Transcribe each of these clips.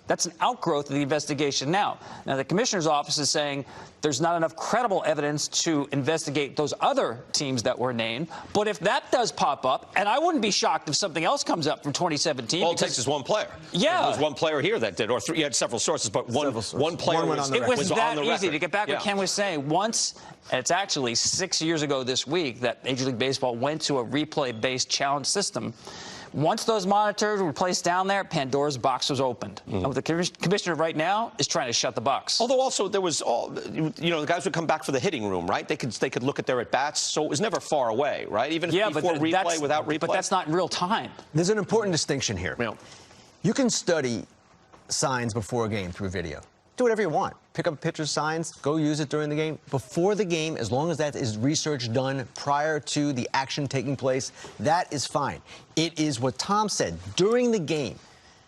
That's an outgrowth of the investigation now. Now, the commissioner's office is saying there's not enough credible evidence to investigate those other teams that were named. But if that does pop up, and I wouldn't be shocked if something else comes up from 2017. All it takes is one player. Yeah. There was one player here that did, or three. You had several sources, but one player was on the record. It was that easy. To get back what Ken was saying, once, and it's actually 6 years ago this week, that Major League Baseball went to a replay-based challenge system. Once those monitors were placed down there, Pandora's box was opened. And what the commissioner right now is trying to shut the box. Although also there was, the guys would come back for the hitting room, right? They could look at their at-bats, so it was never far away, right? Even if before replay, without replay. But that's not in real time. There's an important distinction here. Yeah. You can study signs before a game through video. Do whatever you want. Pick up a pitcher's signs, go use it during the game. Before the game, as long as that is research done prior to the action taking place, that is fine. It is what Tom said, during the game.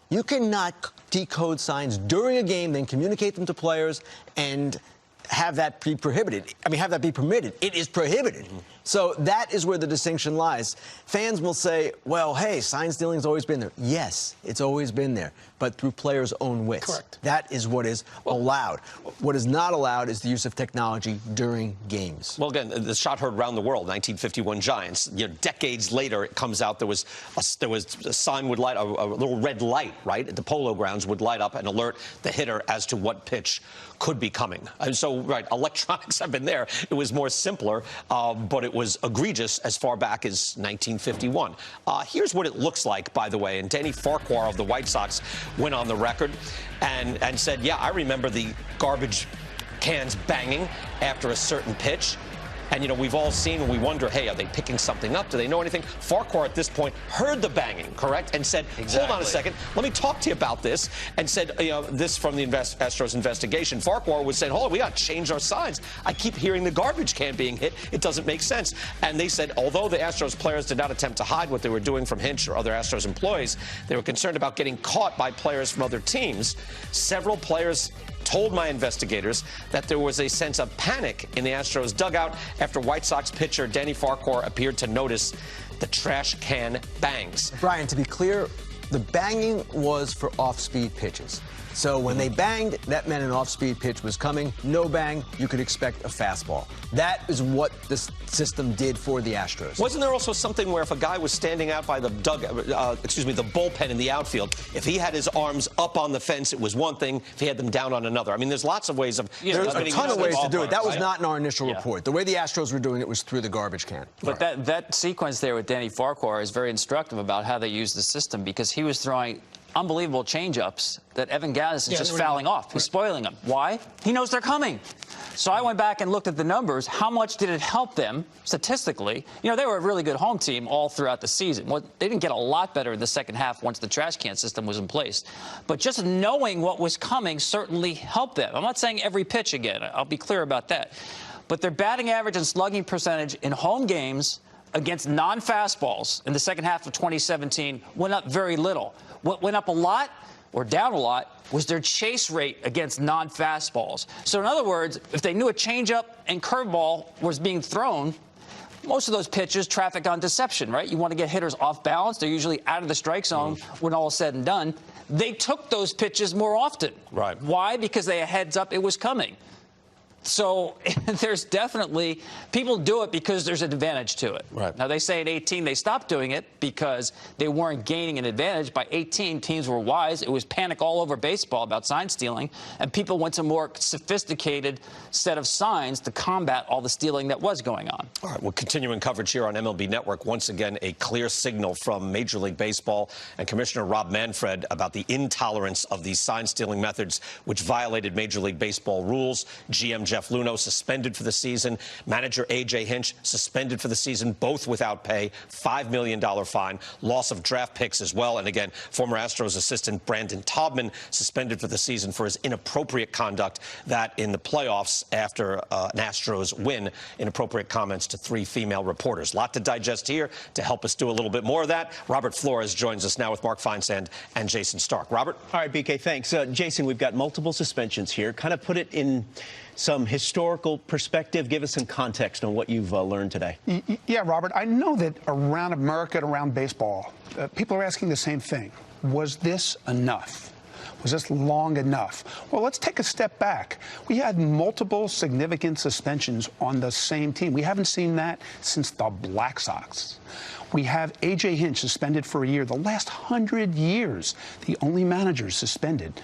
You cannot decode signs during a game, then communicate them to players and have that be prohibited. I mean, have that be permitted. It is prohibited. So that is where the distinction lies. Fans will say, well, hey, sign stealing's always been there. Yes, it's always been there, but through players' own wits. Correct. That is what is allowed. What is not allowed is the use of technology during games. Well, again, the shot heard around the world, 1951 Giants. Decades later, it comes out there was a sign would light, a little red light, right, at the Polo Grounds would light up and alert the hitter as to what pitch could be coming. And so, right, electronics have been there. It was more simpler, but it was egregious as far back as 1951. Here's what it looks like, by the way. And Danny Farquhar of the White Sox went on the record and said, yeah, I remember the garbage cans banging after a certain pitch. And, we've all seen and we wonder, hey, are they picking something up? Do they know anything? Farquhar at this point heard the banging, correct? And said, hold on a second, let me talk to you about this. And said, this from the Astros investigation. Farquhar was saying, hold on, we got to change our signs. I keep hearing the garbage can being hit. It doesn't make sense. And they said, although the Astros players did not attempt to hide what they were doing from Hinch or other Astros employees, they were concerned about getting caught by players from other teams. Several players told my investigators that there was a sense of panic in the Astros dugout after White Sox pitcher Danny Farquhar appeared to notice the trash can bangs. Brian, to be clear, the banging was for off-speed pitches. So when they banged, that meant an off-speed pitch was coming. No bang, you could expect a fastball. That is what this system did for the Astros. Wasn't there also something where if a guy was standing out by the the bullpen in the outfield, if he had his arms up on the fence, it was one thing. If he had them down on another, I mean, there's lots of ways of. There's a ton of ways to do it. That was not in our initial report. The way the Astros were doing it was through the garbage can. But that sequence there with Danny Farquhar is very instructive about how they use the system, because he was throwing unbelievable change-ups that Evan Gattis is just fouling off. He's spoiling them. Why? He knows they're coming. So I went back and looked at the numbers. How much did it help them statistically? They were a really good home team all throughout the season. They didn't get a lot better in the second half once the trash can system was in place. But just knowing what was coming certainly helped them. I'm not saying every pitch again. I'll be clear about that. But their batting average and slugging percentage in home games against non-fastballs in the second half of 2017 went up very little. What went up a lot or down a lot was their chase rate against non-fastballs. So in other words, if they knew a changeup and curveball was being thrown, most of those pitches traffic on deception, right? You want to get hitters off balance. They're usually out of the strike zone when all is said and done. They took those pitches more often. Right. Why? Because they had heads up it was coming. So there's definitely, people do it because there's an advantage to it. Right. Now, they say at 18 they stopped doing it because they weren't gaining an advantage. By 18, teams were wise. It was panic all over baseball about sign stealing, and people went to a more sophisticated set of signs to combat all the stealing that was going on. All right, we're continuing coverage here on MLB Network. Once again, a clear signal from Major League Baseball and Commissioner Rob Manfred about the intolerance of these sign stealing methods, which violated Major League Baseball rules. GM Jeff Luhnow suspended for the season. Manager A.J. Hinch suspended for the season, both without pay. $5 million fine. Loss of draft picks as well. And again, former Astros assistant Brandon Taubman suspended for the season for his inappropriate conduct that in the playoffs after an Astros win, inappropriate comments to 3 female reporters. A lot to digest here. To help us do a little bit more of that, Robert Flores joins us now with Mark Feinsand and Jason Stark. Robert? All right, BK, thanks. Jason, we've got multiple suspensions here. Kind of put it in some historical perspective. Give us some context on what you've learned today. Yeah, Robert, I know that around America and around baseball, people are asking the same thing. Was this enough? Was this long enough? Well, let's take a step back. We had multiple significant suspensions on the same team. We haven't seen that since the Black Sox. We have A.J. Hinch suspended for a year. The last 100 years, the only manager suspended.